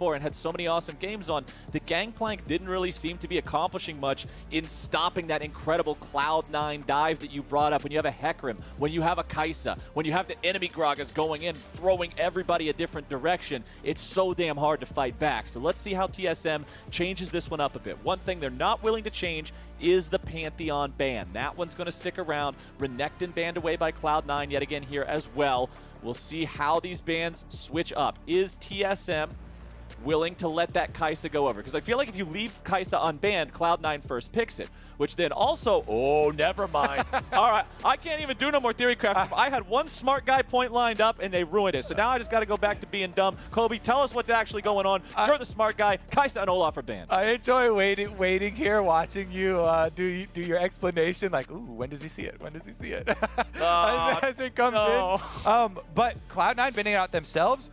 and had so many awesome games on, the Gangplank didn't really seem to be accomplishing much in stopping that incredible Cloud9 dive that you brought up. When you have a Hecarim, when you have a Kai'Sa, when you have the enemy Gragas going in, throwing everybody a different direction, it's so damn hard to fight back. So let's see how TSM changes this one up a bit. One thing they're not willing to change is the Pantheon ban. That one's going to stick around. Renekton banned away by Cloud9 yet again here as well. We'll see how these bans switch up. Is TSM willing to let that Kai'Sa go over? Because I feel like if you leave Kai'Sa unbanned, Cloud9 first picks it, which then also, oh, never mind. All right, I can't even do no more theory craft. I had one smart guy point lined up, and they ruined it. So now I just got to go back to being dumb. Kobe, tell us what's actually going on. You're the smart guy. Kai'Sa and Olaf are banned. I enjoy waiting here, watching you do your explanation. Like, ooh, when does he see it? When does he see it? As it comes in. But Cloud9 banning out themselves.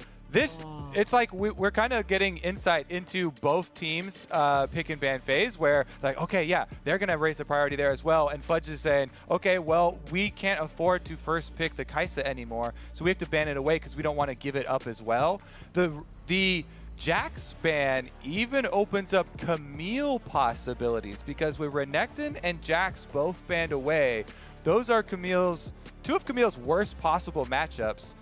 It's like we're kind of getting insight into both teams' pick and ban phase, where like, okay, yeah, they're going to raise the priority there as well. And Fudge is saying, okay, well, we can't afford to first pick the Kai'Sa anymore, so we have to ban it away because we don't want to give it up as well. The Jax ban even opens up Camille possibilities, because with Renekton and Jax both banned away, those are two of Camille's worst possible matchups.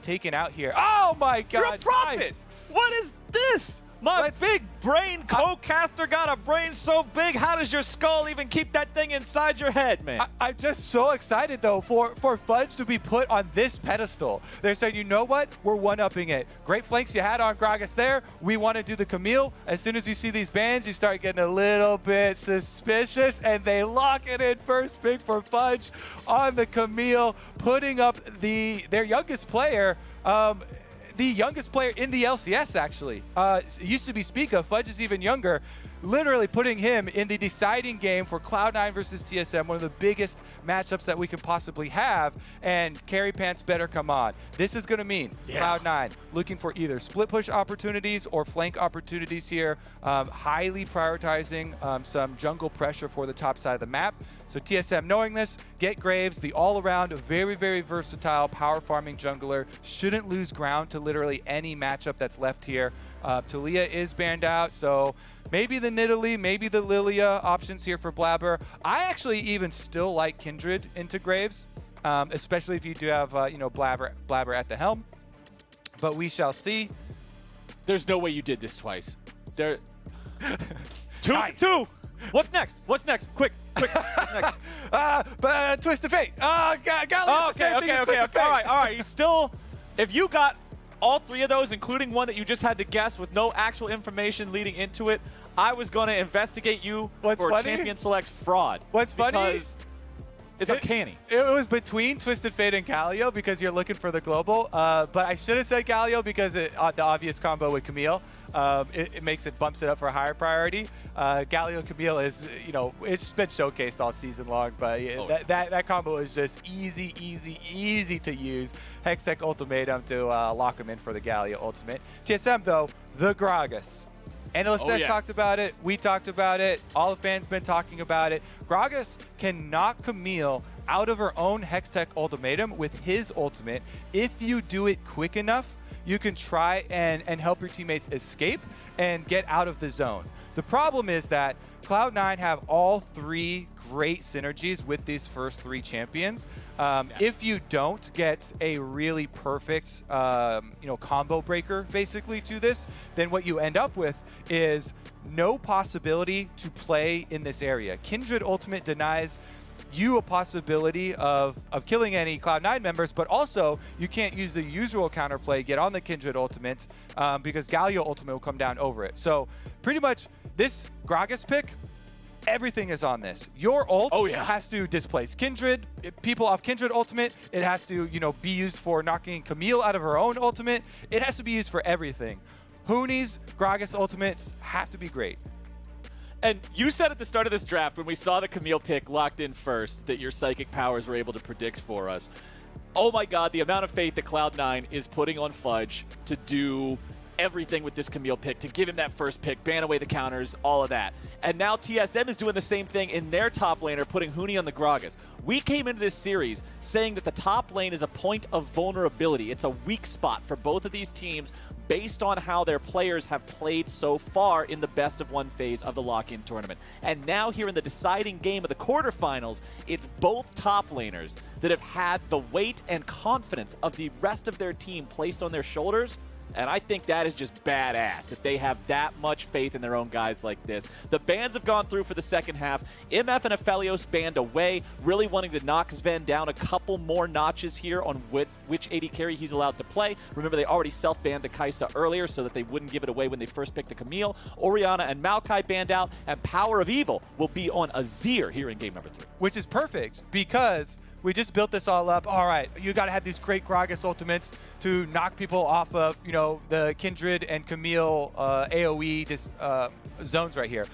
Taken out here. Oh my God! You're a prophet! Nice. What is this? My big brain co-caster got a brain so big, how does your skull even keep that thing inside your head, man? I'm just so excited, though, for Fudge to be put on this pedestal. They're saying, you know what? We're one-upping it. Great flanks you had on Gragas there. We want to do the Camille. As soon as you see these bans, you start getting a little bit suspicious, and they lock it in first pick for Fudge on the Camille, putting up their youngest player, the youngest player in the LCS, actually. It used to be Spica. Fudge is even younger. Literally putting him in the deciding game for Cloud9 versus TSM, one of the biggest matchups that we can possibly have, and Carry Pants better come on. This is going to mean Cloud9 looking for either split push opportunities or flank opportunities here, highly prioritizing some jungle pressure for the top side of the map. So TSM, knowing this, get Graves, the all-around, very, very versatile power farming jungler, shouldn't lose ground to literally any matchup that's left here. Talia is banned out, so maybe the Nidalee, maybe the Lilia options here for Blabber. I actually even still like Kindred into Graves, especially if you do have Blabber at the helm. But we shall see. There's no way you did this twice. There. Nice. Two. What's next? What's next? Quick. What's next? Twist of Fate. Galio. Okay. All right. You still, if you got all three of those, including one that you just had to guess with no actual information leading into it, I was going to investigate you for champion select fraud. What's funny? Because it's uncanny. It was between Twisted Fate and Galio because you're looking for the global. But I should have said Galio because the obvious combo with Camille. It bumps it up for a higher priority. Galio Camille is, it's been showcased all season long, but that combo is just easy to use. Hextech Ultimatum to lock him in for the Galio ultimate. TSM though, the Gragas. Analyst talked about it. We talked about it. All the fans been talking about it. Gragas can knock Camille out of her own Hextech Ultimatum with his ultimate. If you do it quick enough, you can try and help your teammates escape and get out of the zone. The problem is that Cloud9 have all three great synergies with these first three champions. If you don't get a really perfect combo breaker basically to this, then what you end up with is no possibility to play in this area. Kindred Ultimate denies you a possibility of killing any Cloud9 members, but also you can't use the usual counterplay, get on the Kindred Ultimate, because Galio Ultimate will come down over it. So pretty much this Gragas pick, everything is on this. Your ult has to displace Kindred, people off Kindred Ultimate. It has to, be used for knocking Camille out of her own ultimate. It has to be used for everything. Huni's Gragas ultimates have to be great. And you said at the start of this draft, when we saw the Camille pick locked in first, that your psychic powers were able to predict for us. Oh my God, the amount of faith that Cloud9 is putting on Fudge to do everything with this Camille pick to give him that first pick, ban away the counters, all of that. And now TSM is doing the same thing in their top laner, putting Huni on the Gragas. We came into this series saying that the top lane is a point of vulnerability. It's a weak spot for both of these teams based on how their players have played so far in the best-of-1 phase of the Lock-In tournament. And now here in the deciding game of the quarterfinals, it's both top laners that have had the weight and confidence of the rest of their team placed on their shoulders. And I think that is just badass that they have that much faith in their own guys like this. The bans have gone through for the second half. MF and Aphelios banned away, really wanting to knock Sven down a couple more notches here on which AD carry he's allowed to play. Remember, they already self-banned the Kai'Sa earlier so that they wouldn't give it away when they first picked the Camille. Orianna and Maokai banned out, and Power of Evil will be on Azir here in game number 3. Which is perfect because we just built this all up. All right, you got to have these great Gragas ultimates to knock people off of, you know, the Kindred and Camille AoE zones right here.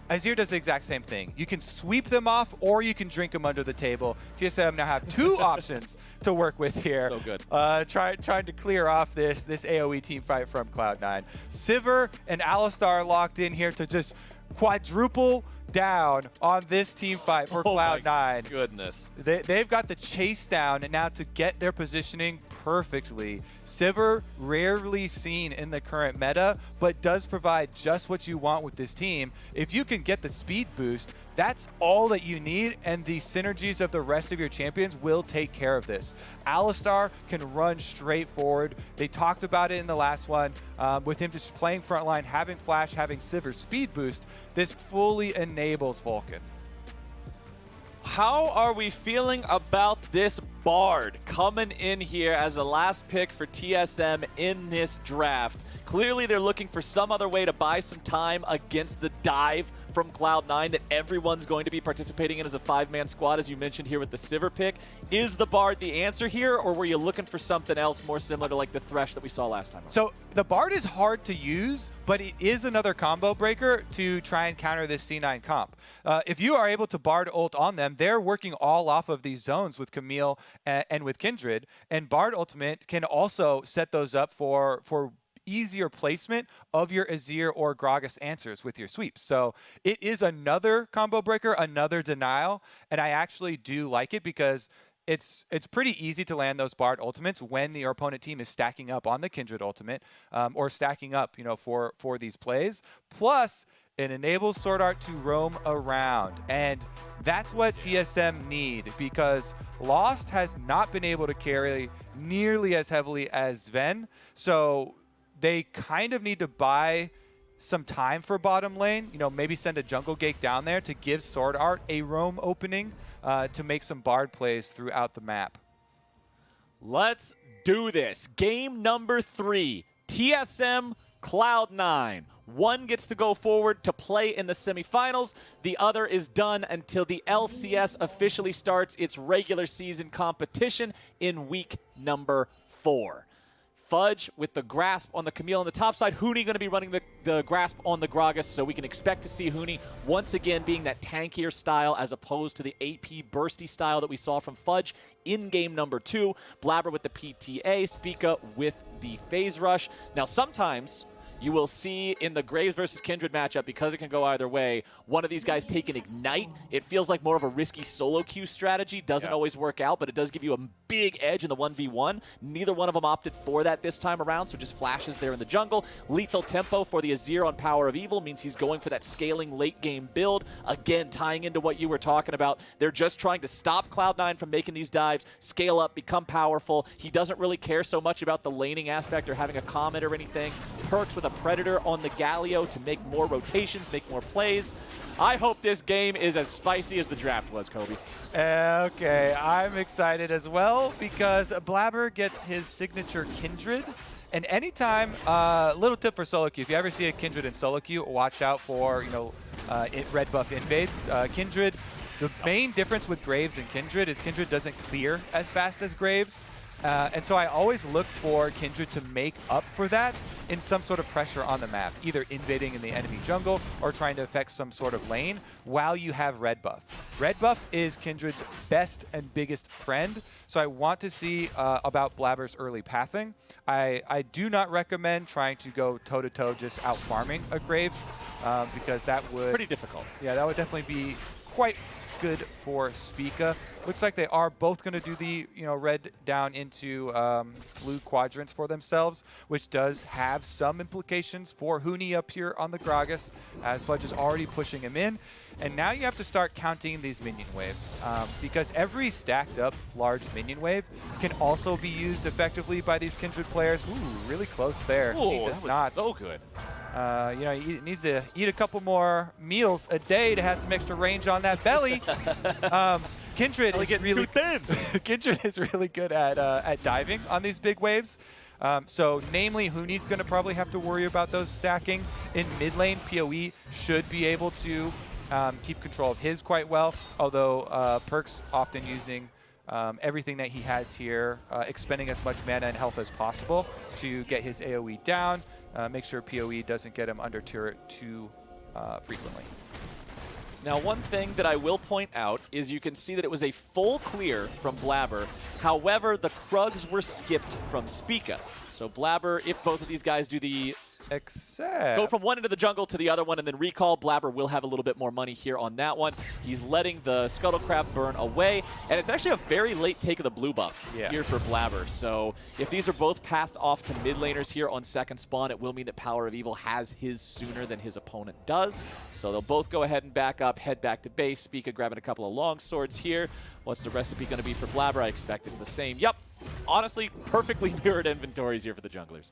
Azir does the exact same thing. You can sweep them off or you can drink them under the table. TSM now have two options to work with here. So good. Trying to clear off this AoE team fight from Cloud9. Sivir and Alistar locked in here to just quadruple down on this team fight for Cloud9. My goodness. They've got the chase down, and now to get their positioning perfectly. Sivir, rarely seen in the current meta, but does provide just what you want with this team. If you can get the speed boost, that's all that you need, and the synergies of the rest of your champions will take care of this. Alistar can run straight forward. They talked about it in the last one, with him just playing frontline, having Flash, having Sivir's speed boost. This fully enables Vulcan. How are we feeling about this Bard coming in here as a last pick for TSM in this draft? Clearly, they're looking for some other way to buy some time against the dive from Cloud9 that everyone's going to be participating in as a 5-man squad, as you mentioned here with the Sivir pick. Is the Bard the answer here, or were you looking for something else more similar to like the Thresh that we saw last time? So the Bard is hard to use, but it is another combo breaker to try and counter this C9 comp. If you are able to Bard ult on them, they're working all off of these zones with Camille and with Kindred, and Bard ultimate can also set those up for easier placement of your Azir or Gragas answers with your sweeps. So it is another combo breaker, another denial, and I actually do like it because it's pretty easy to land those Bard ultimates when your opponent team is stacking up on the Kindred ultimate or stacking up, you know, for these plays. Plus, it enables Sword Art to roam around, and that's what TSM need because Lost has not been able to carry nearly as heavily as Sven. So they kind of need to buy some time for bottom lane, you know, maybe send a jungle gate down there to give Sword Art a roam opening to make some Bard plays throughout the map. Let's do this. Game number 3, TSM Cloud9. One gets to go forward to play in the semifinals. The other is done until the LCS officially starts its regular season competition in week number 4. Fudge with the grasp on the Camille on the top side. Huni going to be running the grasp on the Gragas, so we can expect to see Huni once again being that tankier style as opposed to the AP bursty style that we saw from Fudge in game number 2. Blabber with the PTA, Spica with the phase rush. Now sometimes you will see in the Graves versus Kindred matchup, because it can go either way, one of these guys take an Ignite. It feels like more of a risky solo queue strategy. Doesn't always work out, but it does give you a big edge in the 1v1. Neither one of them opted for that this time around, so just flashes there in the jungle. Lethal tempo for the Azir on Power of Evil means he's going for that scaling late game build. Again, tying into what you were talking about. They're just trying to stop Cloud9 from making these dives, scale up, become powerful. He doesn't really care so much about the laning aspect or having a Comet or anything. Perks with a Predator on the Galio to make more rotations, make more plays. I hope this game is as spicy as the draft was, Kobe. Okay, I'm excited as well because Blabber gets his signature Kindred. And anytime, little tip for solo queue, if you ever see a Kindred in solo queue, watch out for, you know, red buff invades. Kindred, the main difference with Graves and Kindred is Kindred doesn't clear as fast as Graves. And so I always look for Kindred to make up for that in some sort of pressure on the map, either invading in the enemy jungle or trying to affect some sort of lane while you have red buff. Red buff is Kindred's best and biggest friend, so I want to see about Blabber's early pathing. I do not recommend trying to go toe-to-toe just out farming a Graves because that would... Pretty difficult. Yeah, that would definitely be quite good for Spica. Looks like they are both going to do the red down into blue quadrants for themselves, which does have some implications for Huni up here on the Gragas, as Fudge is already pushing him in. And now you have to start counting these minion waves, because every stacked up large minion wave can also be used effectively by these Kindred players. Ooh, really close there. Ooh, he does not. So good. He needs to eat a couple more meals a day to have some extra range on that belly. Kindred is really Kindred is really good at diving on these big waves. So namely, Huni's going to probably have to worry about those stacking. In mid lane, PoE should be able to keep control of his quite well, although Perk's often using everything that he has here, expending as much mana and health as possible to get his AoE down, make sure PoE doesn't get him under turret too frequently. Now, one thing that I will point out is you can see that it was a full clear from Blabber. However, the Krugs were skipped from Spica. So Blabber, if both of these guys do the... go from one end of the jungle to the other one and then recall, Blabber will have a little bit more money here on that one. He's letting the Scuttle Crab burn away, and it's actually a very late take of the blue buff here for Blabber. So if these are both passed off to mid laners here on second spawn, it will mean that Power of Evil has his sooner than his opponent does. So they'll both go ahead and back up, head back to base. Spica grabbing a couple of long swords here. What's the recipe going to be for Blabber? I expect it's the same. Yep. Honestly, perfectly mirrored inventories here for the junglers.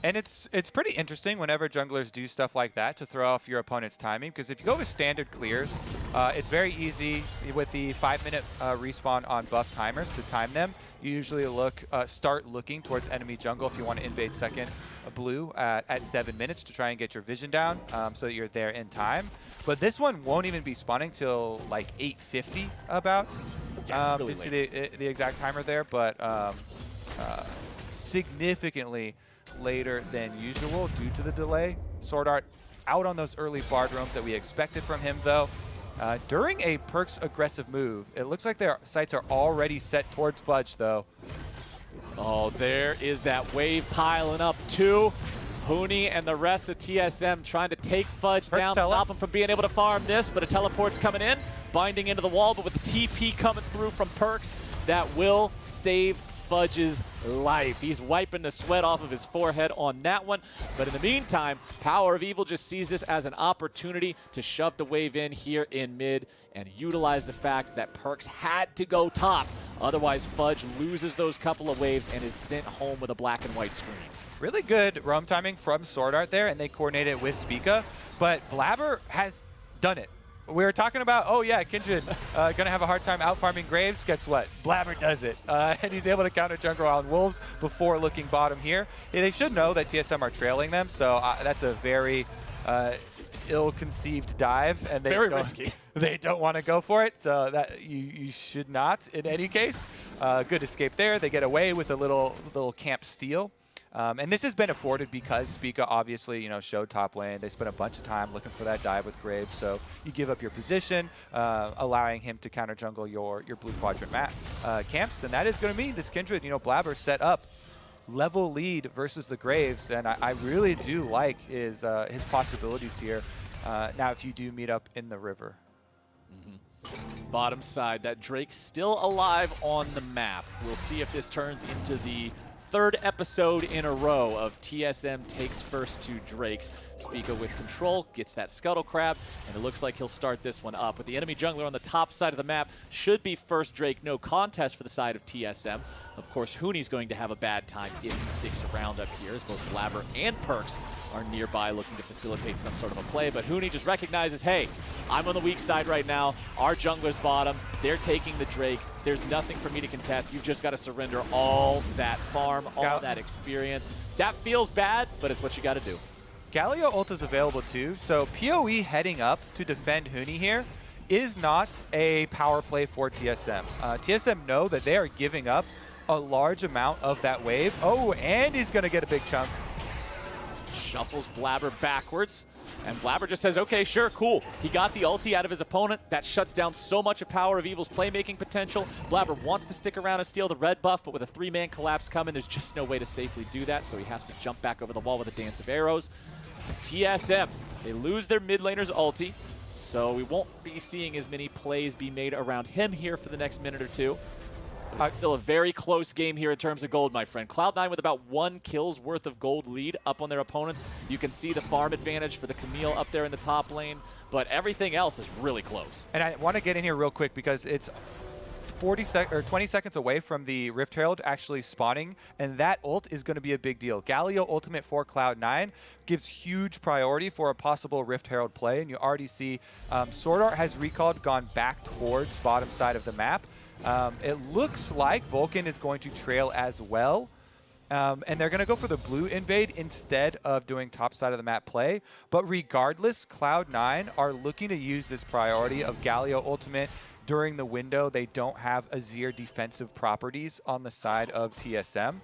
And it's pretty interesting whenever junglers do stuff like that to throw off your opponent's timing, because if you go with standard clears, it's very easy with the 5-minute respawn on buff timers to time them. You usually start looking towards enemy jungle if you want to invade second blue at 7 minutes to try and get your vision down so that you're there in time. But this one won't even be spawning till like 8:50 about. Didn't see the exact timer there, but significantly later than usual due to the delay. Sword Art out on those early bard roams that we expected from him, though. During a Perk's aggressive move, it looks like their sights are already set towards Fudge, though. Oh, there is that wave piling up, too. Huni and the rest of TSM trying to take Fudge down, stop him from being able to farm this, but a teleport's coming in, binding into the wall, but with the TP coming through from Perks, that will save Fudge's life. He's wiping the sweat off of his forehead on that one, but in the meantime, Power of Evil just sees this as an opportunity to shove the wave in here in mid and utilize the fact that Perks had to go top. Otherwise, Fudge loses those couple of waves and is sent home with a black and white screen. Really good roam timing from Sword Art there, and they coordinate it with Spica, but Blabber has done it. We were talking about, oh yeah, Kindred going to have a hard time out-farming Graves. Guess what? Blabber does it. And he's able to counter jungle on Wolves before looking bottom here. Yeah, they should know that TSM are trailing them, so that's a very ill-conceived dive. And they very risky. They don't want to go for it, so that you should not in any case. Good escape there. They get away with a little camp steal. And this has been afforded because Spica obviously, showed top lane. They spent a bunch of time looking for that dive with Graves. So you give up your position, allowing him to counter jungle your blue quadrant camps. And that is going to mean this Kindred, Blabber set up level lead versus the Graves. And I really do like his possibilities here. Now, if you do meet up in the river. Bottom side, that Drake still alive on the map. We'll see if this turns into the third episode in a row of TSM takes first to Drakes. Spica with control, gets that Scuttle Crab, and it looks like he'll start this one up. With the enemy jungler on the top side of the map, should be first Drake, no contest for the side of TSM. Of course, Huni's going to have a bad time if he sticks around up here, as both Blabber and Perks are nearby looking to facilitate some sort of a play. But Huni just recognizes, hey, I'm on the weak side right now. Our jungler's bottom. They're taking the Drake. There's nothing for me to contest. You've just got to surrender all that farm, all that experience. That feels bad, but it's what you got to do. Galio ult is available too, so PoE heading up to defend Huni here is not a power play for TSM. TSM know that they are giving up a large amount of that wave. Oh, and he's going to get a big chunk. Shuffles Blabber backwards. And Blabber just says, okay, sure, cool. He got the ulti out of his opponent. That shuts down so much of Power of Evil's playmaking potential. Blabber wants to stick around and steal the red buff, but with a 3-man collapse coming, there's just no way to safely do that, so he has to jump back over the wall with a dance of arrows. TSM, they lose their mid laner's ulti, so we won't be seeing as many plays be made around him here for the next minute or two. But it's still a very close game here in terms of gold, my friend. Cloud9 with about 1 kill's worth of gold lead up on their opponents. You can see the farm advantage for the Camille up there in the top lane, but everything else is really close. And I want to get in here real quick because it's 20 seconds away from the Rift Herald actually spawning, and that ult is going to be a big deal. Galio ultimate for Cloud9 gives huge priority for a possible Rift Herald play, and you already see Sword Art has recalled, gone back towards bottom side of the map. It looks like Vulcan is going to trail as well. And they're going to go for the blue invade instead of doing top side of the map play. But regardless, Cloud9 are looking to use this priority of Galio ultimate during the window. They don't have Azir defensive properties on the side of TSM.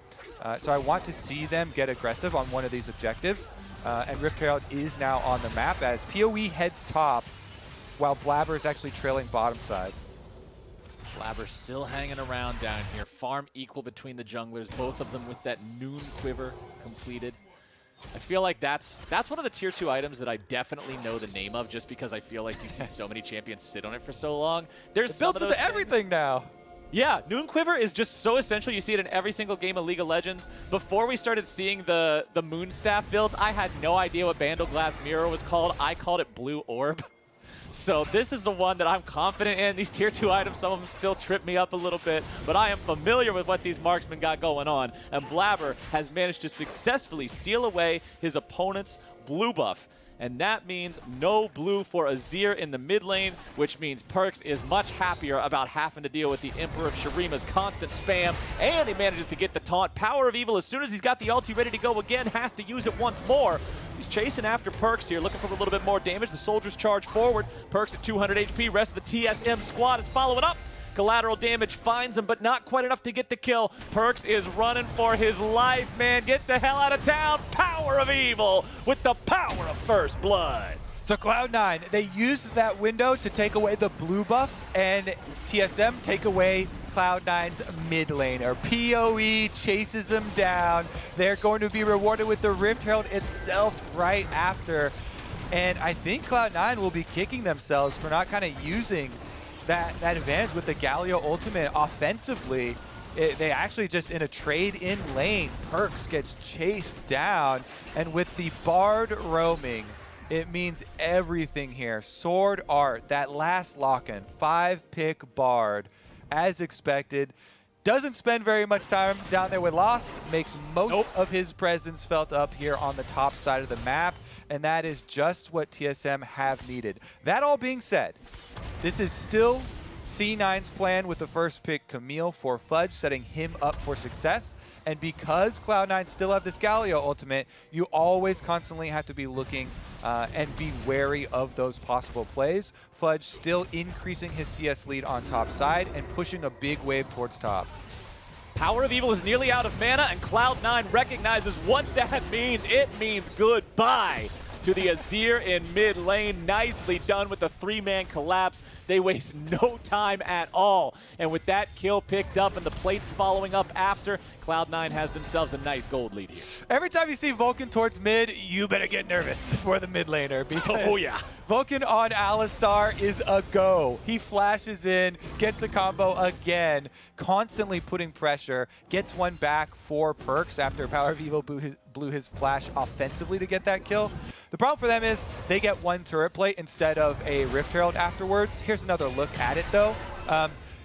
So I want to see them get aggressive on one of these objectives. And Rift Herald is now on the map as PoE heads top while Blabber is actually trailing bottom side. Blabber still hanging around down here. Farm equal between the junglers, both of them with that noon quiver completed. I feel like that's one of the tier 2 items that I definitely know the name of just because I feel like you see so many champions sit on it for so long. There's it builds into everything now. Yeah, Noon Quiver is just so essential. You see it in every single game of League of Legends. Before we started seeing the Moonstaff builds, I had no idea what Bandle Glass Mirror was called. I called it Blue Orb. So this is the one that I'm confident in. These tier 2 items, some of them still trip me up a little bit, but I am familiar with what these marksmen got going on. And Blabber has managed to successfully steal away his opponent's blue buff. And that means no blue for Azir in the mid lane, which means Perkz is much happier about having to deal with the Emperor of Shurima's constant spam, and he manages to get the taunt. Power of Evil, as soon as he's got the ulti ready to go again, has to use it once more. He's chasing after Perkz here, looking for a little bit more damage. The soldiers charge forward. Perkz at 200 HP. Rest of the TSM squad is following up. Collateral damage finds him, but not quite enough to get the kill. Perkz is running for his life, man. Get the hell out of town. Power of Evil with the power of First Blood. So Cloud9, they used that window to take away the blue buff, and TSM take away Cloud9's mid laner. PoE chases them down. They're going to be rewarded with the Rift Herald itself right after. And I think Cloud9 will be kicking themselves for not kind of using that advantage with the Galio ultimate offensively. They actually just in a trade in lane, Perkz gets chased down, and with the Bard roaming, it means everything here. Sword Art, that last lock-in, 5-pick Bard, as expected. Doesn't spend very much time down there with Lost, makes most of his presence felt up here on the top side of the map, and that is just what TSM have needed. That all being said, this is still C9's plan with the first pick, Camille, for Fudge, setting him up for success. And because Cloud9 still have this Galio ultimate, you always constantly have to be looking and be wary of those possible plays. Fudge still increasing his CS lead on top side and pushing a big wave towards top. Power of Evil is nearly out of mana, and Cloud9 recognizes what that means. It means goodbye to the Azir in mid lane. Nicely done with the 3-man collapse. They waste no time at all. And with that kill picked up and the plates following up after, Cloud9 has themselves a nice gold lead here. Every time you see Vulcan towards mid, you better get nervous for the mid laner, because Vulcan on Alistar is a go. He flashes in, gets a combo again, constantly putting pressure, gets one back for Perkz after Power of Evil blew his flash offensively to get that kill. The problem for them is they get one turret plate instead of a Rift Herald afterwards. Here's another look at it though.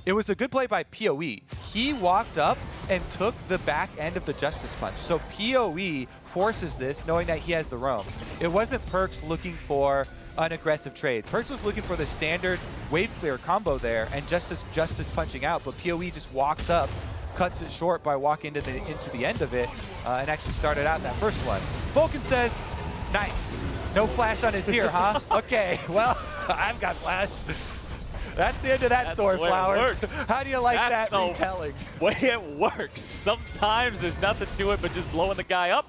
It was a good play by PoE. He walked up and took the back end of the Justice Punch. So PoE forces this knowing that he has the roam. It wasn't Perkz looking for an aggressive trade. Perkz was looking for the standard wave clear combo there and Justice punching out, but PoE just walks up, cuts it short by walking into the end of it, and actually started out that first one. Vulcan says, nice. No flash on his ear, huh? Okay, well, I've got flash. That's the end of that story, the way it Flowers. works. How do you like That's that the retelling? way it works. Sometimes there's nothing to it but just blowing the guy up.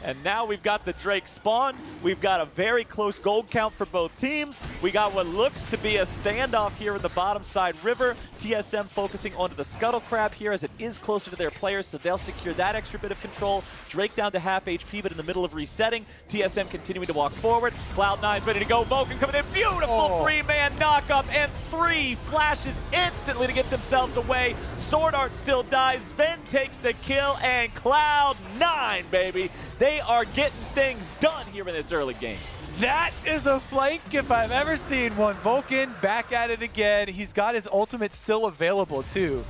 And now we've got the Drake spawn. We've got a very close gold count for both teams. We got what looks to be a standoff here in the bottom side river. TSM focusing onto the Scuttle Crab here as it is closer to their players, so they'll secure that extra bit of control. Drake down to half HP, but in the middle of resetting. TSM continuing to walk forward. Cloud9's ready to go. Vulcan coming in. Beautiful three-man knock-up and 3 flashes instantly to get themselves away. Sword Art still dies. Sven takes the kill, and Cloud9, baby. They are getting things done here in this early game. That is a flank if I've ever seen one. Vulcan back at it again. He's got his ultimate still available too.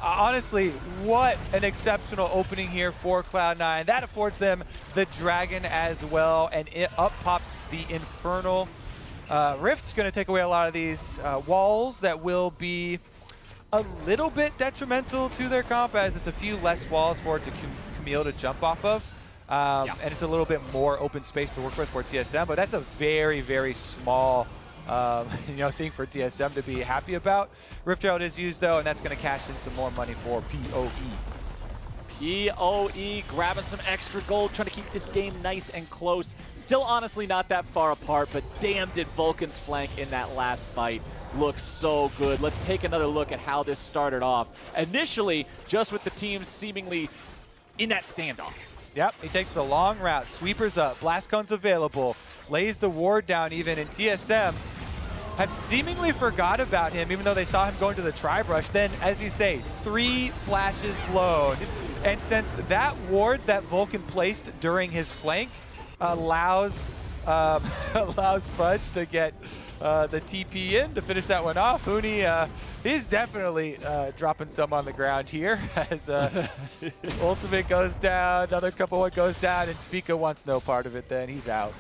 Honestly, what an exceptional opening here for Cloud9. That affords them the Dragon as well, and up pops the Infernal. Rift's going to take away a lot of these walls that will be a little bit detrimental to their comp, as it's a few less walls for it to Camille to jump off of. And it's a little bit more open space to work with for TSM, but that's a very, very small thing for TSM to be happy about. Rift Herald is used though, and that's going to cash in some more money for PoE. PoE grabbing some extra gold, trying to keep this game nice and close. Still honestly not that far apart, but damn did Vulcan's flank in that last fight look so good. Let's take another look at how this started off. Initially, just with the teams seemingly in that standoff. Yep, he takes the long route, sweepers up, blast cones available, lays the ward down even, and TSM have seemingly forgot about him, even though they saw him going to the tri-brush. Then, as you say, 3 flashes blown. And since that ward that Vulcan placed during his flank allows Fudge to get the TP in to finish that one off, Huni, he's definitely dropping some on the ground here as ultimate goes down, another couple one goes down, and Spica wants no part of it then. He's out.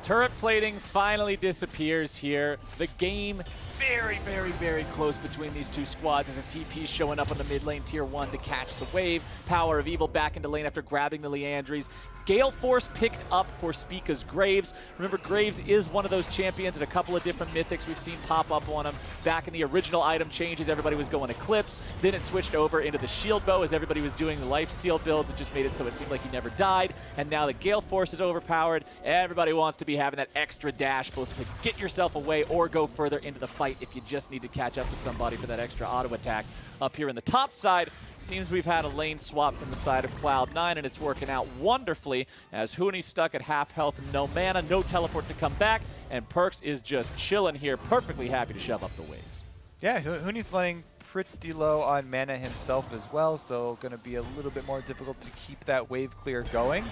Turret plating finally disappears here. The game very, very, very close between these two squads as a TP showing up on the mid lane tier 1 to catch the wave. Power of Evil back into lane after grabbing the Leandries. Gale Force picked up for Spica's Graves. Remember, Graves is one of those champions in a couple of different mythics we've seen pop up on him. Back in the original item changes, everybody was going Eclipse. Then it switched over into the Shield Bow as everybody was doing the Lifesteal builds. It just made it so it seemed like he never died. And now the Gale Force is overpowered. Everybody wants to be having that extra dash, both to get yourself away or go further into the fight if you just need to catch up to somebody for that extra auto attack. Up here in the top side, seems we've had a lane swap from the side of Cloud9, and it's working out wonderfully as Huni's stuck at half health, no mana, no teleport to come back, and Perks is just chilling here, perfectly happy to shove up the waves. Yeah, Huni's laying pretty low on mana himself as well, so going to be a little bit more difficult to keep that wave clear going.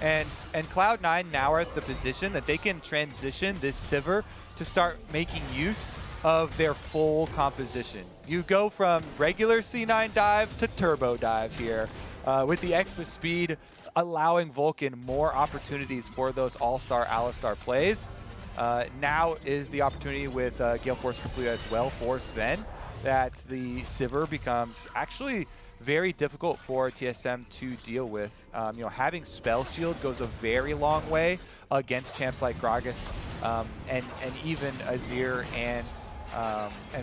And Cloud9 now are at the position that they can transition this Sivir to start making use of their full composition. You go from regular C9 dive to turbo dive here, with the extra speed allowing Vulcan more opportunities for those all-star, Alistar plays. Now is the opportunity with Gale Force complete as well for Sven, that the Sivir becomes actually very difficult for TSM to deal with. Having Spell Shield goes a very long way against champs like Gragas and even Azir and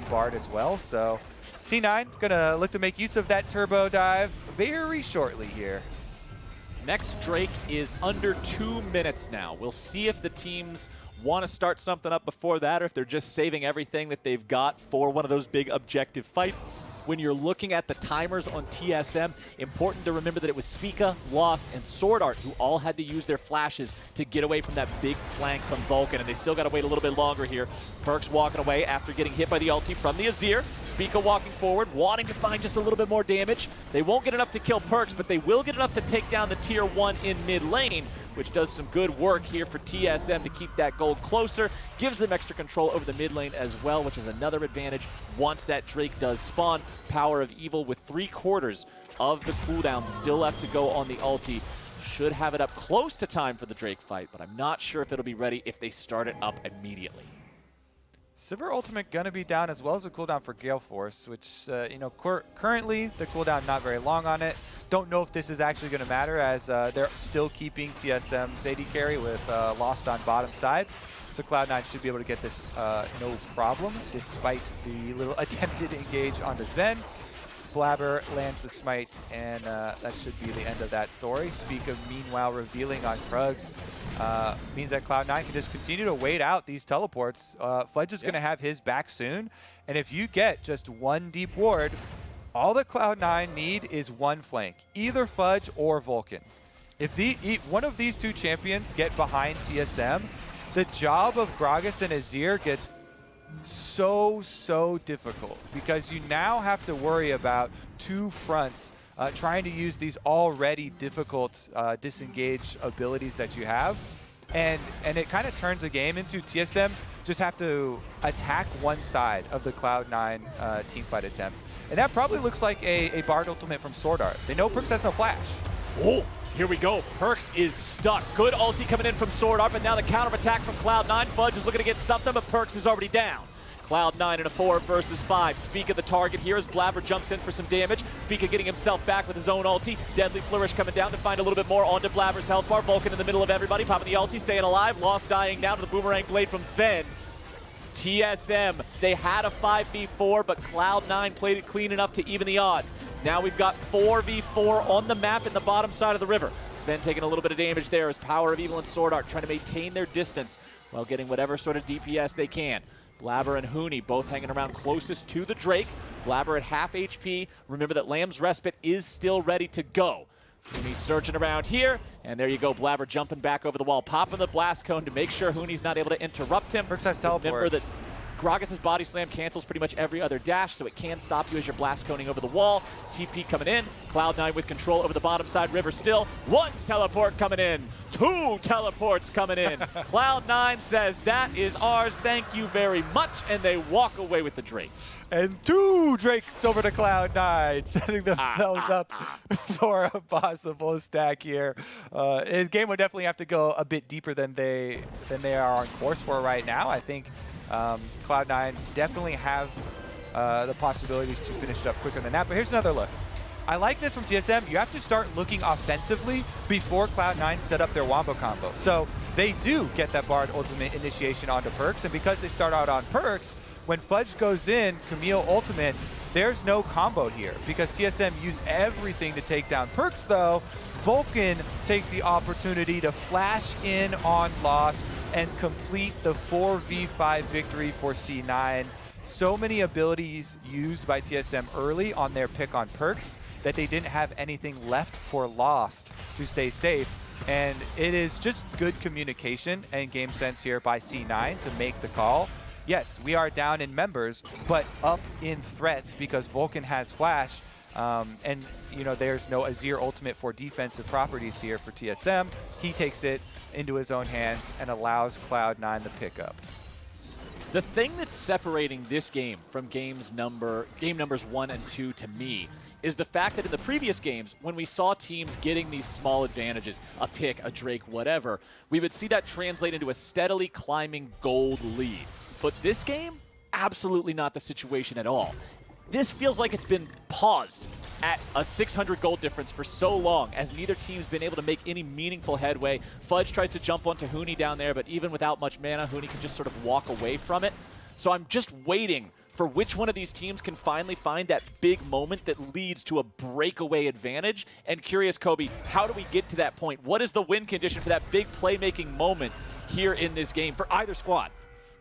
Bard as well. So C9 gonna look to make use of that turbo dive very shortly here. Next Drake is under 2 minutes now. We'll see if the teams want to start something up before that or if they're just saving everything that they've got for one of those big objective fights. When you're looking at the timers on TSM, important to remember that it was Spica, Lost, and Sword Art who all had to use their flashes to get away from that big flank from Vulcan, and they still got to wait a little bit longer here. Perks walking away after getting hit by the ulti from the Azir. Spica walking forward, wanting to find just a little bit more damage. They won't get enough to kill Perks, but they will get enough to take down the tier 1 in mid lane, which does some good work here for TSM to keep that gold closer. Gives them extra control over the mid lane as well, which is another advantage once that Drake does spawn. Power of Evil with 3/4 of the cooldown still left to go on the ulti. Should have it up close to time for the Drake fight, but I'm not sure if it'll be ready if they start it up immediately. Sivir ultimate gonna be down as well as a cooldown for Gale Force, which currently the cooldown not very long on it. Don't know if this is actually gonna matter as they're still keeping TSM's AD carry with Lost on bottom side. So Cloud9 should be able to get this no problem, despite the little attempted engage onto Sven. Blabber lands the smite, and that should be the end of that story. Speak of meanwhile revealing on Krugs means that Cloud9 can just continue to wait out these teleports. Fudge is going to have his back soon, and if you get just one deep ward, all that Cloud9 need is one flank, either Fudge or Vulcan. If one of these two champions get behind TSM, the job of Gragas and Azir gets so difficult, because you now have to worry about two fronts trying to use these already difficult disengage abilities that you have, and it kind of turns a game into TSM just have to attack one side of the Cloud9 teamfight attempt, and that probably looks like a Bard ultimate from Sword Art. They know Perks has no flash. Oh, here we go. Perks is stuck. Good ulti coming in from Sword Art, but now the counter-attack from Cloud9. Fudge is looking to get something, but Perks is already down. Cloud9 in a 4 versus 5. Spica the target here as Blabber jumps in for some damage. Spica getting himself back with his own ulti. Deadly Flourish coming down to find a little bit more onto Blabber's health bar. Vulcan in the middle of everybody, popping the ulti, staying alive. Lost dying down to the Boomerang Blade from Sven. TSM, they had a 5v4, but Cloud9 played it clean enough to even the odds. Now we've got 4v4 on the map in the bottom side of the river. Sven taking a little bit of damage there as Power of Evil and Sword Art trying to maintain their distance while getting whatever sort of DPS they can. Blabber and Huni both hanging around closest to the Drake. Blabber at half HP. Remember that Lamb's Respite is still ready to go. Huni's searching around here, and there you go. Blabber jumping back over the wall, popping the blast cone to make sure Huni's not able to interrupt him. Perks has teleport. Remember that Gragas' body slam cancels pretty much every other dash, so it can stop you as you're blast coning over the wall. TP coming in. Cloud9 with control over the bottom side river still. One teleport coming in. Two teleports coming in. Cloud9 says, that is ours, thank you very much, and they walk away with the Drake. And two Drakes over to Cloud9, setting themselves up for a possible stack here. His game would definitely have to go a bit deeper than they are on course for right now. I think Cloud9 definitely have the possibilities to finish it up quicker than that. But here's another look. I like this from TSM. You have to start looking offensively before Cloud9 set up their Wombo combo. So they do get that Bard ultimate initiation onto Perks, and because they start out on Perks, when Fudge goes in, Camille ultimate, there's no combo here because TSM use everything to take down Perks though. Vulcan takes the opportunity to flash in on Lost and complete the 4v5 victory for C9. So many abilities used by TSM early on their pick on Perks that they didn't have anything left for Lost to stay safe. And it is just good communication and game sense here by C9 to make the call. Yes, we are down in members, but up in threat because Vulcan has flash. And, you know, there's no Azir ultimate for defensive properties here for TSM. He takes it into his own hands and allows Cloud9 the pickup. The thing that's separating this game from game numbers 1 and 2 to me is the fact that in the previous games, when we saw teams getting these small advantages, a pick, a Drake, whatever, we would see that translate into a steadily climbing gold lead. But this game, absolutely not the situation at all. This feels like it's been paused at a 600 gold difference for so long as neither team's been able to make any meaningful headway. Fudge tries to jump onto Huni down there, but even without much mana, Huni can just sort of walk away from it. So I'm just waiting for which one of these teams can finally find that big moment that leads to a breakaway advantage. And curious, Kobe, how do we get to that point? What is the win condition for that big playmaking moment here in this game for either squad?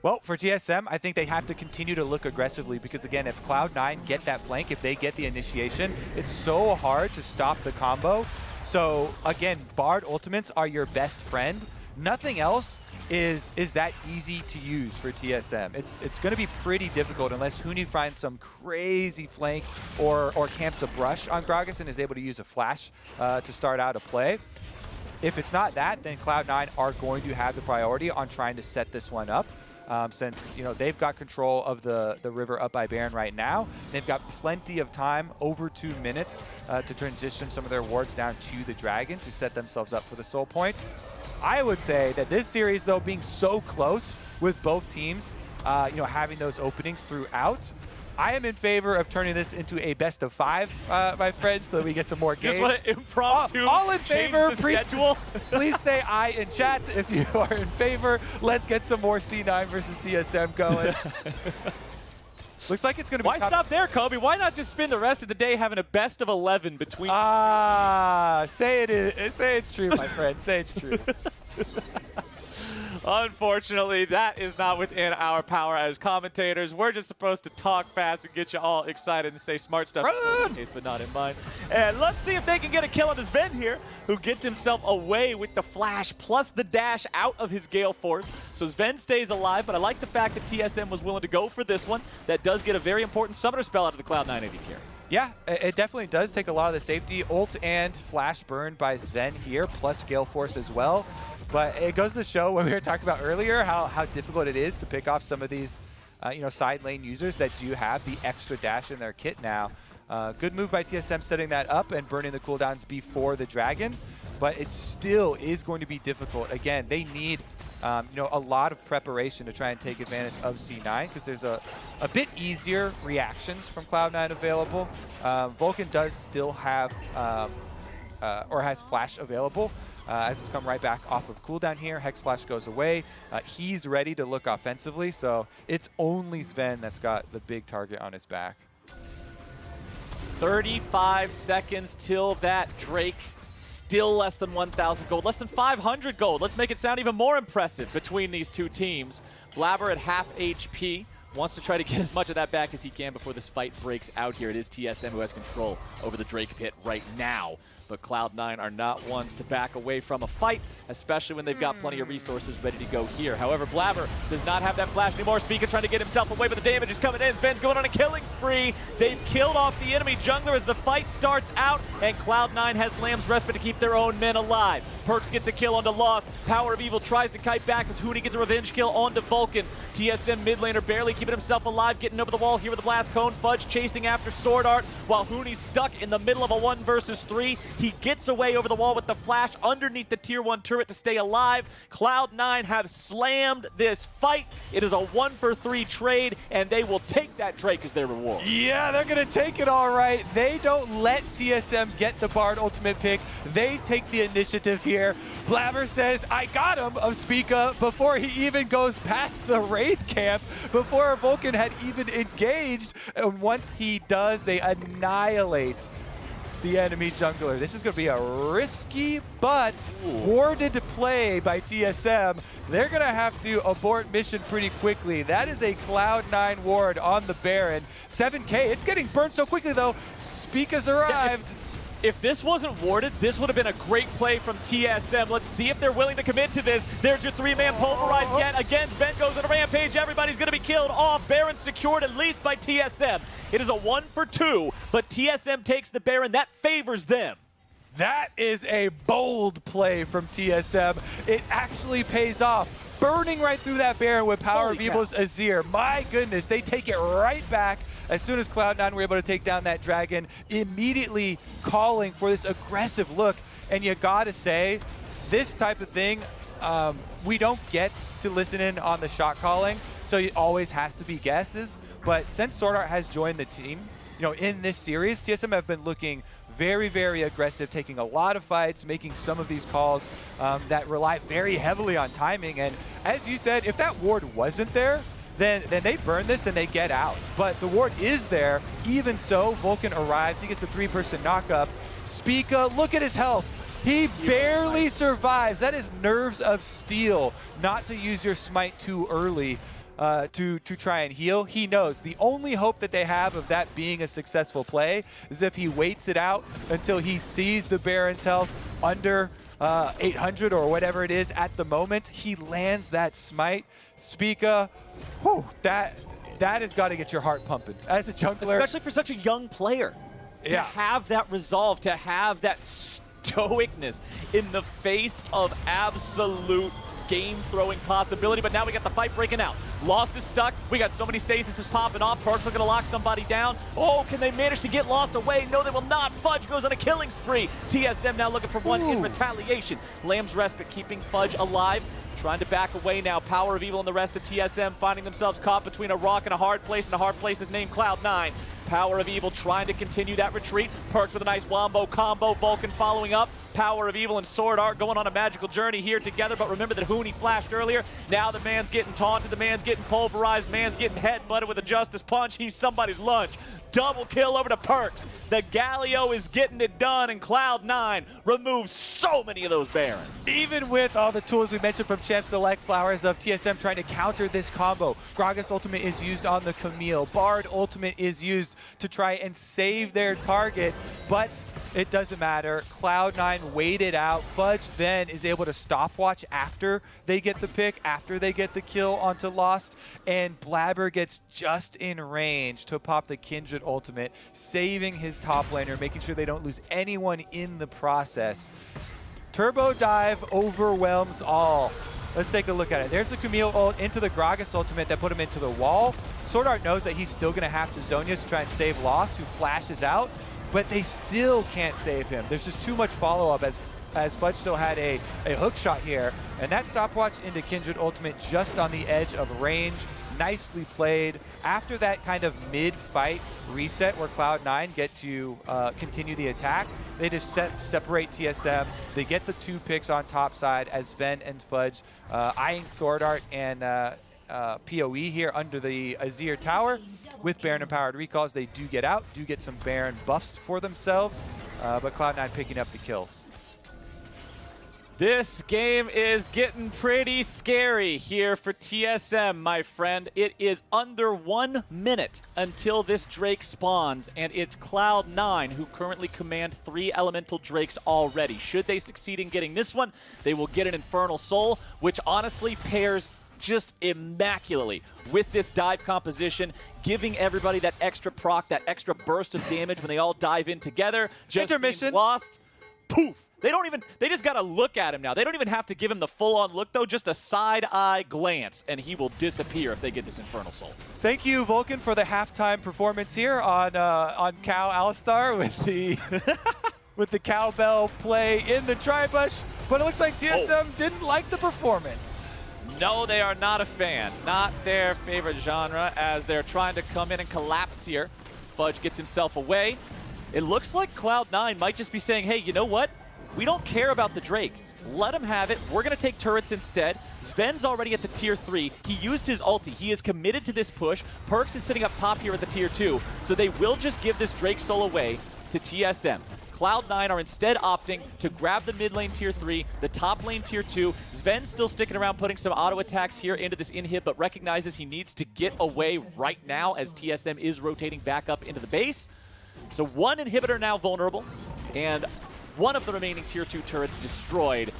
Well, for TSM, I think they have to continue to look aggressively because, again, if Cloud9 get that flank, if they get the initiation, it's so hard to stop the combo. So, again, Bard ultimates are your best friend. Nothing else is that easy to use for TSM. It's going to be pretty difficult unless Huni finds some crazy flank or camps a brush on Gragas and is able to use a flash to start out a play. If it's not that, then Cloud9 are going to have the priority on trying to set this one up. Since, you know, they've got control of the river up by Baron right now. They've got plenty of time, over 2 minutes, to transition some of their wards down to the Dragon to set themselves up for the Soul Point. I would say that this series, though, being so close with both teams, you know, having those openings throughout, I am in favor of turning this into a best of 5, my friends, so that we get some more games. Just want to impromptu all in change favor, the schedule. Please say aye in chat if you are in favor. Let's get some more C9 versus TSM going. Looks like it's going to be. Why stop there, Kobe? Why not just spend the rest of the day having a best of 11 between? Say it's true, my friend. Say it's true. Unfortunately, that is not within our power as commentators. We're just supposed to talk fast and get you all excited and say smart stuff, but not in mine. And let's see if they can get a kill on this Sven here, who gets himself away with the flash plus the dash out of his Gale Force. So Sven stays alive, but I like the fact that TSM was willing to go for this one. That does get a very important summoner spell out of the Cloud9 AD carry. Yeah, it definitely does take a lot of the safety. Ult and flash burned by Sven here, plus Gale Force as well. But it goes to show what we were talking about earlier, how difficult it is to pick off some of these side lane users that do have the extra dash in their kit now. Good move by TSM setting that up and burning the cooldowns before the Dragon. But it still is going to be difficult. Again, they need a lot of preparation to try and take advantage of C9 because there's a bit easier reactions from Cloud9 available. Vulcan does still have or has flash available. As it's come right back off of cooldown here. Hex Flash goes away. He's ready to look offensively, so it's only Sven that's got the big target on his back. 35 seconds till that Drake. Still less than 1,000 gold, less than 500 gold. Let's make it sound even more impressive between these two teams. Blabber at half HP. Wants to try to get as much of that back as he can before this fight breaks out here. It is TSM who has control over the Drake pit right now. But Cloud9 are not ones to back away from a fight, especially when they've got plenty of resources ready to go here. However, Blabber does not have that flash anymore. Spica trying to get himself away, but the damage is coming in. Sven's going on a killing spree. They've killed off the enemy jungler as the fight starts out, and Cloud9 has Lamb's Respite to keep their own men alive. Perks gets a kill onto Lost. Power of Evil tries to kite back as Hootie gets a revenge kill onto Vulcan. TSM mid laner barely keeping himself alive, getting over the wall here with the Blast Cone. Fudge chasing after Sword Art while Hoonie's stuck in the middle of a 1 versus 3. He gets away over the wall with the flash underneath the tier 1 turret to stay alive. Cloud9 have slammed this fight. It is a 1 for 3 trade, and they will take that Drake as their reward. Yeah, they're going to take it all right. They don't let TSM get the Bard ultimate pick. They take the initiative here. Blabber says, I got him, of Spica, before he even goes past the Wraith camp, before Vulcan had even engaged. And once he does, they annihilate the enemy jungler. This is going to be a risky but warded play by TSM. They're going to have to abort mission pretty quickly. That is a Cloud9 ward on the Baron. 7K, it's getting burned so quickly though. Spica's arrived. If this wasn't warded, this would have been a great play from TSM. Let's see if they're willing to commit to this. There's your 3-man pulverize yet again. Sven goes on a rampage. Everybody's going to be killed off. Baron secured at least by TSM. It is a 1 for 2, but TSM takes the Baron. That favors them. That is a bold play from TSM. It actually pays off. Burning right through that Baron with Power of Evil's Azir. My goodness, they take it right back. As soon as Cloud9 were able to take down that Dragon, immediately calling for this aggressive look. And you gotta say, this type of thing, we don't get to listen in on the shot calling, so it always has to be guesses. But since Sword Art has joined the team, in this series, TSM have been looking very, very aggressive, taking a lot of fights, making some of these calls that rely very heavily on timing. And as you said, if that ward wasn't there, then they burn this and they get out. But the ward is there. Even so, Vulcan arrives. He gets a 3-person knock-up. Spica, look at his health. He barely survives. That is nerves of steel. Not to use your smite too early to try and heal. He knows the only hope that they have of that being a successful play is if he waits it out until he sees the Baron's health under 800 or whatever it is at the moment. He lands that smite. Spica, that has got to get your heart pumping as a jungler. Especially for such a young player. To have that resolve, to have that stoicness in the face of absolute game-throwing possibility. But now we got the fight breaking out. Lost is stuck. We got so many stasises popping off. Perks looking to lock somebody down. Oh, can they manage to get Lost away? No, they will not. Fudge goes on a killing spree. TSM now looking for one in retaliation. Lamb's Respite keeping Fudge alive. trying to back away now. Power of Evil and the rest of TSM finding themselves caught between a rock and a hard place, and a hard place is named Cloud9. Power of Evil trying to continue that retreat. Perks with a nice wombo combo. Vulcan following up. Power of Evil and Sword Art going on a magical journey here together, but remember that Hooney flashed earlier. Now the man's getting taunted, the man's getting pulverized, man's getting headbutted with a Justice Punch. He's somebody's lunch. Double kill over to Perks. The Galio is getting it done, and Cloud9 removes so many of those Barons. Even with all the tools we mentioned from Champ Select, Flowers of TSM trying to counter this combo. Gragas ultimate is used on the Camille. Bard ultimate is used to try and save their target, but it doesn't matter. Cloud9 waited out. Fudge then is able to stopwatch after they get the pick, after they get the kill onto Lost, and Blabber gets just in range to pop the Kindred ultimate, saving his top laner, making sure they don't lose anyone in the process. Turbo Dive overwhelms all. Let's take a look at it. There's the Camille ult into the Gragas ultimate that put him into the wall. Sword Art knows that he's still going to have to Zhonya's to try and save Lost, who flashes out, but they still can't save him. There's just too much follow-up as Fudge still had a hook shot here. And that stopwatch into Kindred ultimate just on the edge of range. Nicely played. After that kind of mid-fight reset where Cloud9 get to continue the attack, they just separate TSM. They get the 2 picks on top side as Sven and Fudge eyeing Sword Art and PoE here under the Azir Tower. With Baron Empowered Recalls, they do get out, do get some Baron buffs for themselves, but Cloud9 picking up the kills. This game is getting pretty scary here for TSM, my friend. It is under 1 minute until this Drake spawns, and it's Cloud9 who currently command 3 Elemental Drakes already. Should they succeed in getting this one, they will get an Infernal Soul, which honestly pairs just immaculately with this dive composition, giving everybody that extra proc, that extra burst of damage when they all dive in together. Just intermission. Lost. Poof. They just got to look at him now. They don't even have to give him the full-on look, though. Just a side-eye glance, and he will disappear if they get this Infernal Soul. Thank you, Vulcan, for the halftime performance here on Cow Alistar with the with the cowbell play in the Tribush. But it looks like TSM didn't like the performance. No, they are not a fan. Not their favorite genre, as they're trying to come in and collapse here. Fudge gets himself away. It looks like Cloud9 might just be saying, hey, you know what? We don't care about the Drake. Let him have it. We're going to take turrets instead. Sven's already at the tier 3. He used his ulti. He is committed to this push. Perks is sitting up top here at the tier 2. So they will just give this Drake soul away to TSM. Cloud9 are instead opting to grab the mid lane tier 3, the top lane tier 2. Sven's still sticking around, putting some auto attacks here into this inhib, but recognizes he needs to get away right now as TSM is rotating back up into the base. So 1 inhibitor now vulnerable, and 1 of the remaining tier 2 turrets destroyed.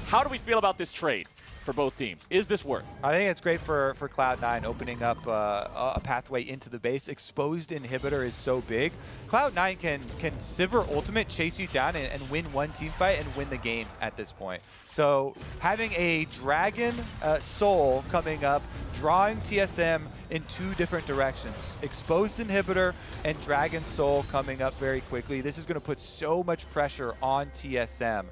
How do we feel about this trade for both teams? Is this worth? I think it's great for Cloud9 opening up a pathway into the base. Exposed inhibitor is so big. Cloud9 can Sivir ultimate chase you down and win 1 team fight and win the game at this point. So having a Dragon Soul coming up, drawing TSM in 2 different directions. Exposed inhibitor and Dragon Soul coming up very quickly. This is going to put so much pressure on TSM.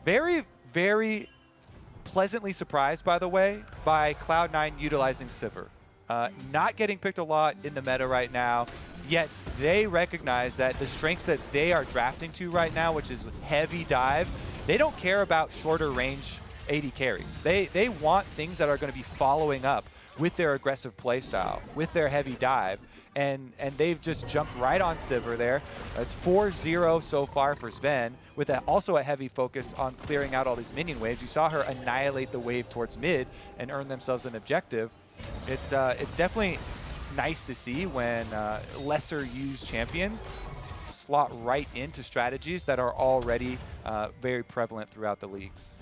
Very, very pleasantly surprised, by the way, by Cloud9 utilizing Sivir. Not getting picked a lot in the meta right now, yet they recognize that the strengths that they are drafting to right now, which is heavy dive, they don't care about shorter range AD carries. They want things that are going to be following up with their aggressive playstyle, with their heavy dive, and they've just jumped right on Sivir there. It's 4-0 so far for Sven, with also a heavy focus on clearing out all these minion waves. You saw her annihilate the wave towards mid and earn themselves an objective. It's definitely nice to see when lesser used champions slot right into strategies that are already very prevalent throughout the leagues.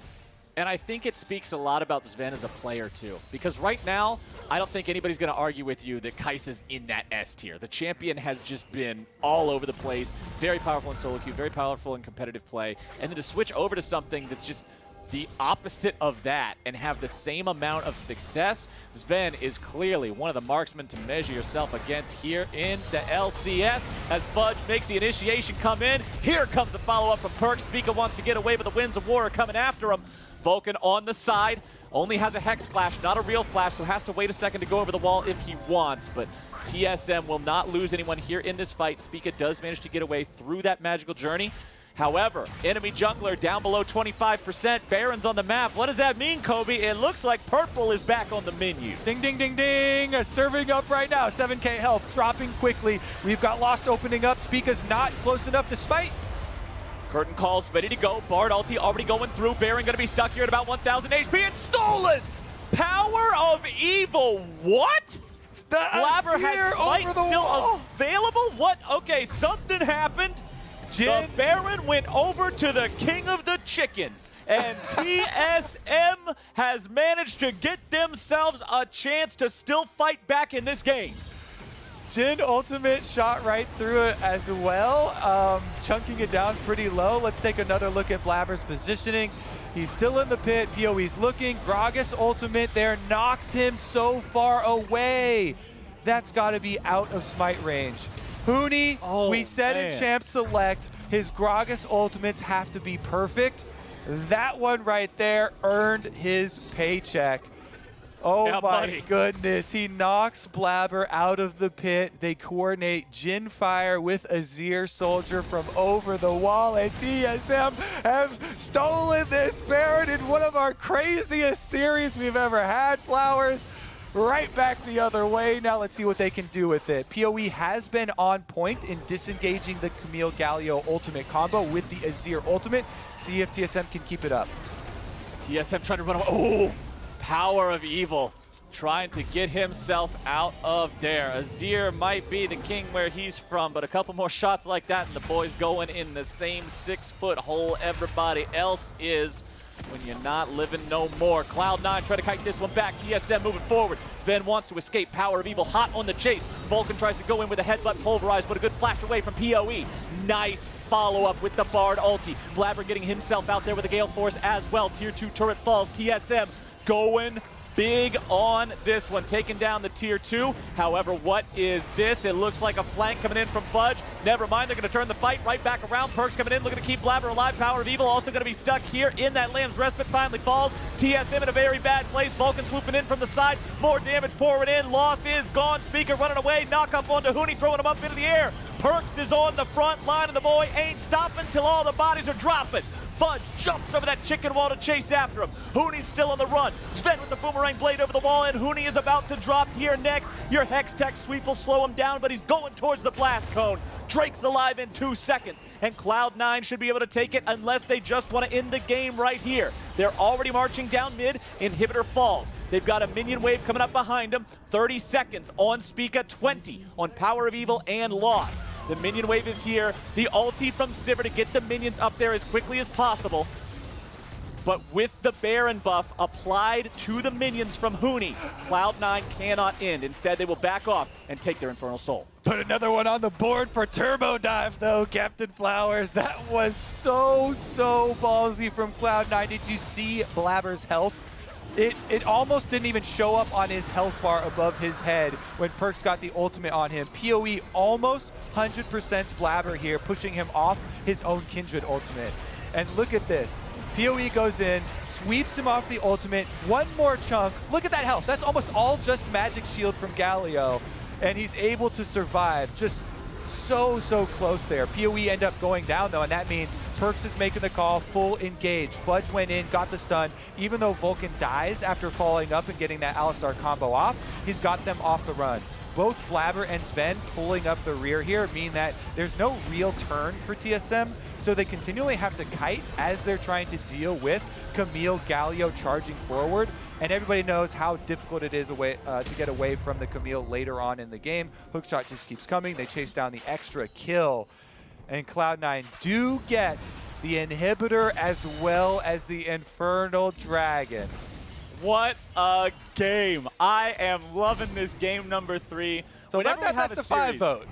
And I think it speaks a lot about Sven as a player, too. Because right now, I don't think anybody's going to argue with you that Kai'Sa's in that S tier. The champion has just been all over the place. Very powerful in solo queue, very powerful in competitive play. And then to switch over to something that's just the opposite of that and have the same amount of success, Sven is clearly one of the marksmen to measure yourself against here in the LCS. As Fudge makes the initiation come in, here comes a follow-up from Perks. Spica wants to get away, but the Winds of War are coming after him. Vulcan on the side, only has a Hex Flash, not a real flash, so has to wait a second to go over the wall if he wants, but TSM will not lose anyone here in this fight. Spica does manage to get away through that magical journey. However, enemy jungler down below 25%. Baron's on the map. What does that mean, Kobe? It looks like purple is back on the menu. Ding, ding, ding, ding. Serving up right now. 7K health, dropping quickly. We've got Lost opening up. Spica's not close enough to smite. Curtain calls ready to go. Bard ulti already going through. Baron going to be stuck here at about 1,000 HP and stolen! Power of Evil. What? The Blabber has Smite still wall. available? What? Okay, something happened. The Baron went over to the King of the Chickens, and TSM has managed to get themselves a chance to still fight back in this game. Jhin ultimate shot right through it as well, chunking it down pretty low. Let's take another look at Blabber's positioning. He's still in the pit. PoE's looking. Gragas ultimate there knocks him so far away. That's got to be out of smite range. Huni, we said in Champ Select, his Gragas ultimates have to be perfect. That one right there earned his paycheck. Oh yeah, my buddy. goodness, he knocks Blabber out of the pit. They coordinate Jhin Fire with Azir Soldier from over the wall, and TSM have stolen this Baron in one of our craziest series we've ever had, Flowers. Right back the other way. Now let's see what they can do with it. PoE has been on point in disengaging the Camille Galio ultimate combo with the Azir ultimate. See if TSM can keep it up. TSM trying to run away. Oh, Power of Evil trying to get himself out of there. Azir might be the king where he's from, but a couple more shots like that and the boys going in the same 6-foot hole everybody else is. When you're not living no more. Cloud9 try to kite this one back. TSM moving forward. Sven wants to escape. Power of Evil hot on the chase. Vulcan tries to go in with a headbutt pulverized, but a good flash away from PoE. Nice follow-up with the Bard ulti. Blabber getting himself out there with a Gale Force as well. Tier 2 turret falls. TSM going big on this one, taking down the Tier 2. However, what is this? It looks like a flank coming in from Fudge. Never mind, they're going to turn the fight right back around. Perks coming in, looking to keep Blabber alive. Power of Evil also going to be stuck here in that Lamb's Respite. Finally falls. TSM in a very bad place. Vulcan swooping in from the side. More damage pouring in. Lost is gone. Speaker running away. Knock up onto Huni, throwing him up into the air. Perks is on the front line, and the boy ain't stopping till all the bodies are dropping. Fudge jumps over that chicken wall to chase after him. Huni's still on the run. Sven with the boomerang blade over the wall, and Huni is about to drop here next. Your Hex Tech sweep will slow him down, but he's going towards the blast cone. Drake's alive in 2 seconds, and Cloud9 should be able to take it unless they just want to end the game right here. They're already marching down mid. Inhibitor falls. They've got a minion wave coming up behind them. 30 seconds on Spica, 20 on Power of Evil and Lost. The minion wave is here. The ulti from Sivir to get the minions up there as quickly as possible. But with the Baron buff applied to the minions from Huni, Cloud9 cannot end. Instead, they will back off and take their Infernal Soul. Put another one on the board for Turbo Dive, though, Captain Flowers. That was so ballsy from Cloud9. Did you see Blabber's health? It almost didn't even show up on his health bar above his head when Perks got the ultimate on him. PoE almost 100% Blabber here, pushing him off his own Kindred ultimate. And look at this. PoE goes in, sweeps him off the ultimate, one more chunk. Look at that health. That's almost all just magic shield from Galio. And he's able to survive. Just so close there. PoE end up going down, though, and that means Perks is making the call, full engage. Fudge went in, got the stun. Even though Vulcan dies after falling up and getting that Alistar combo off, he's got them off the run. Both Blabber and Sven pulling up the rear here mean that there's no real turn for TSM, so they continually have to kite as they're trying to deal with Camille Galio charging forward. And everybody knows how difficult it is to get away from the Camille later on in the game. Hookshot just keeps coming. They chase down the extra kill. And Cloud9 do get the inhibitor as well as the Infernal Dragon. What a game. I am loving this game number 3. So about that best of 5 vote.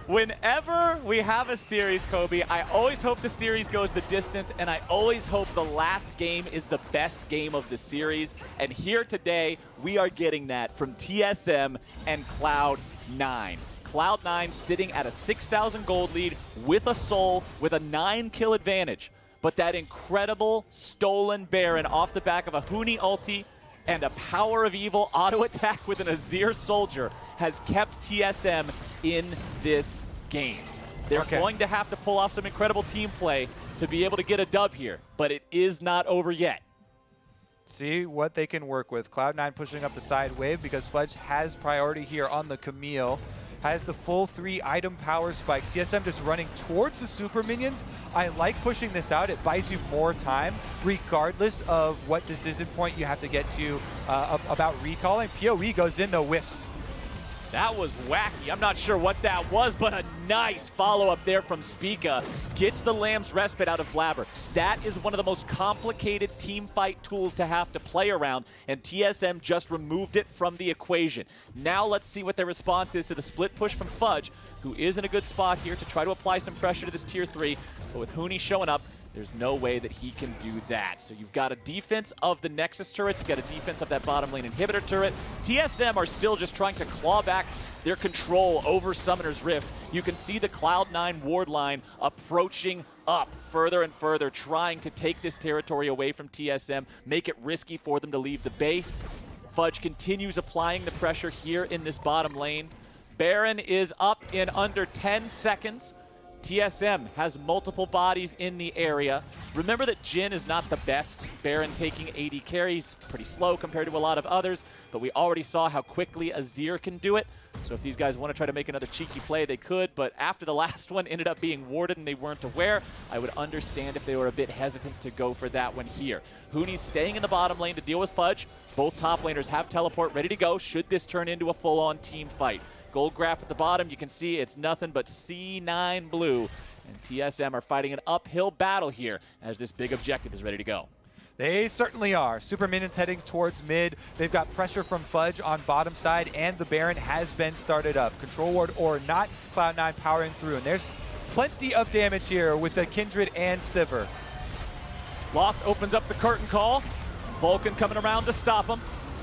Whenever we have a series, Kobe, I always hope the series goes the distance, and I always hope the last game is the best game of the series. And here today, we are getting that from TSM and Cloud9. Cloud9 sitting at a 6,000 gold lead with a soul, with a 9-kill advantage. But that incredible stolen Baron off the back of a Huni ulti and a Power of Evil auto attack with an Azir soldier has kept TSM in this game. They're going to have to pull off some incredible team play to be able to get a dub here, but it is not over yet. See what they can work with. Cloud9 pushing up the side wave because Fudge has priority here on the Camille. Has the full 3 item power spike. TSM just running towards the super minions. I like pushing this out. It buys you more time, regardless of what decision point you have to get to about recalling. PoE goes in the whiffs. That was wacky. I'm not sure what that was, but a nice follow-up there from Spica. Gets the Lamb's Respite out of Blabber. That is one of the most complicated team fight tools to have to play around, and TSM just removed it from the equation. Now let's see what their response is to the split push from Fudge, who is in a good spot here to try to apply some pressure to this tier 3. But with Huni showing up, there's no way that he can do that. So you've got a defense of the Nexus turrets. You've got a defense of that bottom lane inhibitor turret. TSM are still just trying to claw back their control over Summoner's Rift. You can see the Cloud9 ward line approaching up further and further, trying to take this territory away from TSM, make it risky for them to leave the base. Fudge continues applying the pressure here in this bottom lane. Baron is up in under 10 seconds. TSM has multiple bodies in the area. Remember that Jhin is not the best. Baron taking AD carries, pretty slow compared to a lot of others, but we already saw how quickly Azir can do it. So if these guys want to try to make another cheeky play, they could, but after the last one ended up being warded and they weren't aware, I would understand if they were a bit hesitant to go for that one here. Huni's staying in the bottom lane to deal with Fudge. Both top laners have teleport ready to go should this turn into a full-on team fight. Gold graph at the bottom, you can see it's nothing but C9 blue. And TSM are fighting an uphill battle here as this big objective is ready to go. They certainly are. Super minions heading towards mid. They've got pressure from Fudge on bottom side, and the Baron has been started up. Control ward or not, Cloud9 powering through. And there's plenty of damage here with the Kindred and Sivir. Lost opens up the curtain call. Vulcan coming around to stop him.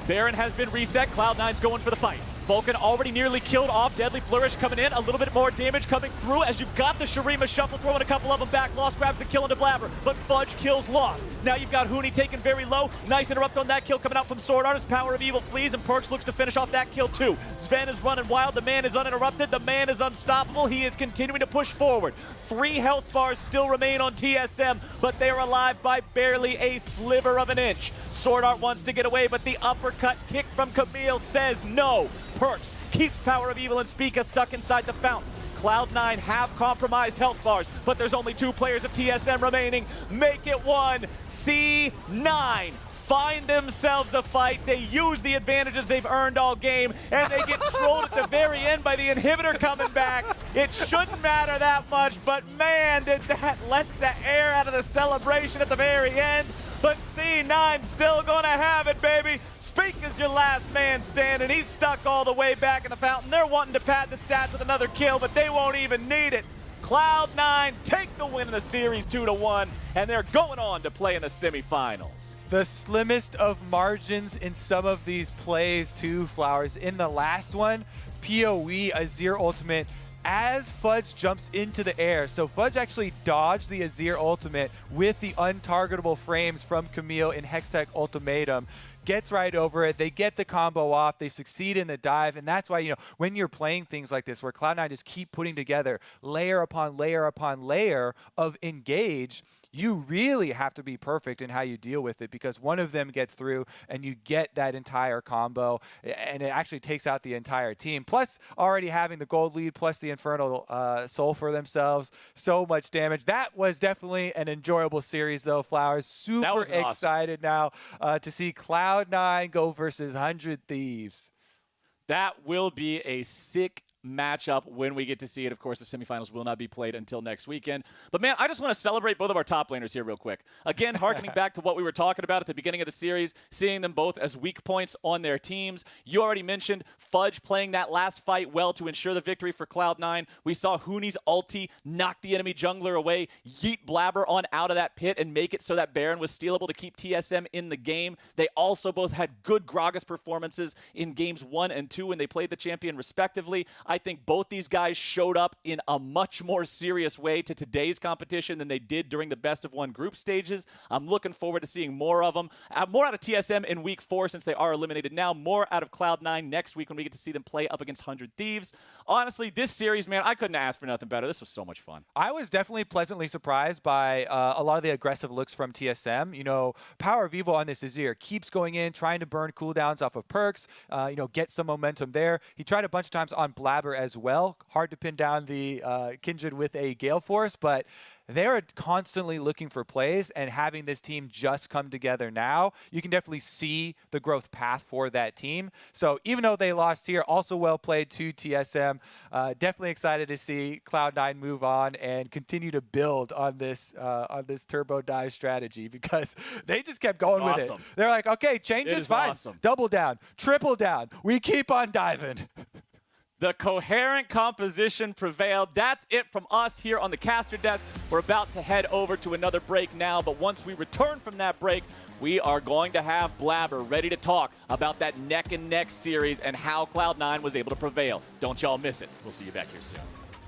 Baron has been reset. Cloud9's going for the fight. Vulcan already nearly killed off. Deadly Flourish coming in. A little bit more damage coming through as you've got the Shurima Shuffle throwing a couple of them back. Lost grabs the kill into Blabber, but Fudge kills Lost. Now you've got Huni taken very low. Nice interrupt on that kill coming out from Sword Artist. Power of Evil flees, and Perks looks to finish off that kill too. Sven is running wild. The man is uninterrupted. The man is unstoppable. He is continuing to push forward. 3 health bars still remain on TSM, but they are alive by barely a sliver of an inch. Sword Art wants to get away, but the uppercut kick from Camille says no. Perks keeps Power of Evil and Spica stuck inside the fountain. Cloud9 have compromised health bars, but there's only 2 players of TSM remaining. Make it 1. C9 find themselves a fight. They use the advantages they've earned all game, and they get trolled at the very end by the inhibitor coming back. It shouldn't matter that much, but man, did that let the air out of the celebration at the very end. But C9 still gonna have it, baby. Speak is your last man standing. He's stuck all the way back in the fountain. They're wanting to pad the stats with another kill, but they won't even need it. Cloud9 take the win in the series 2-1, and they're going on to play in the semifinals. The slimmest of margins in some of these plays too, Flowers. In the last one, PoE, Azir ultimate, as Fudge jumps into the air. So Fudge actually dodged the Azir ultimate with the untargetable frames from Camille in Hextech Ultimatum. Gets right over it. They get the combo off. They succeed in the dive. And that's why, you know, when you're playing things like this, where Cloud9 just keep putting together layer upon layer upon layer of engage, you really have to be perfect in how you deal with it, because one of them gets through and you get that entire combo, and it actually takes out the entire team. Plus, already having the gold lead, plus the Infernal Soul for themselves. So much damage. That was definitely an enjoyable series, though, Flowers. Super excited now to see Cloud9 go versus 100 Thieves. That will be a sick matchup when we get to see it. Of course, the semifinals will not be played until next weekend. But, man, I just want to celebrate both of our top laners here real quick. Again, harkening back to what we were talking about at the beginning of the series, seeing them both as weak points on their teams. You already mentioned Fudge playing that last fight well to ensure the victory for Cloud9. We saw Huni's ulti knock the enemy jungler away, yeet Blabber on out of that pit, and make it so that Baron was stealable to keep TSM in the game. They also both had good Gragas performances in games 1 and 2 when they played the champion respectively. I think both these guys showed up in a much more serious way to today's competition than they did during the best-of-1 group stages. I'm looking forward to seeing more of them. More out of TSM in Week 4 since they are eliminated now. More out of Cloud9 next week when we get to see them play up against 100 Thieves. Honestly, this series, man, I couldn't ask for nothing better. This was so much fun. I was definitely pleasantly surprised by a lot of the aggressive looks from TSM. You know, Power of Evil on this Azir keeps going in, trying to burn cooldowns off of perks, you know, get some momentum there. He tried a bunch of times on Blabber as well. Hard to pin down the Kindred with a Gale Force, but they're constantly looking for plays, and having this team just come together now, you can definitely see the growth path for that team. So even though they lost here, also well played to TSM. Definitely excited to see Cloud9 move on and continue to build on this turbo dive strategy, because they just kept going with it. They're like, okay, change is fine. Awesome. Double down, triple down. We keep on diving. The coherent composition prevailed. That's it from us here on the caster desk. We're about to head over to another break now, but once we return from that break, we are going to have Blabber ready to talk about that neck-and-neck series and how Cloud9 was able to prevail. Don't y'all miss it. We'll see you back here soon.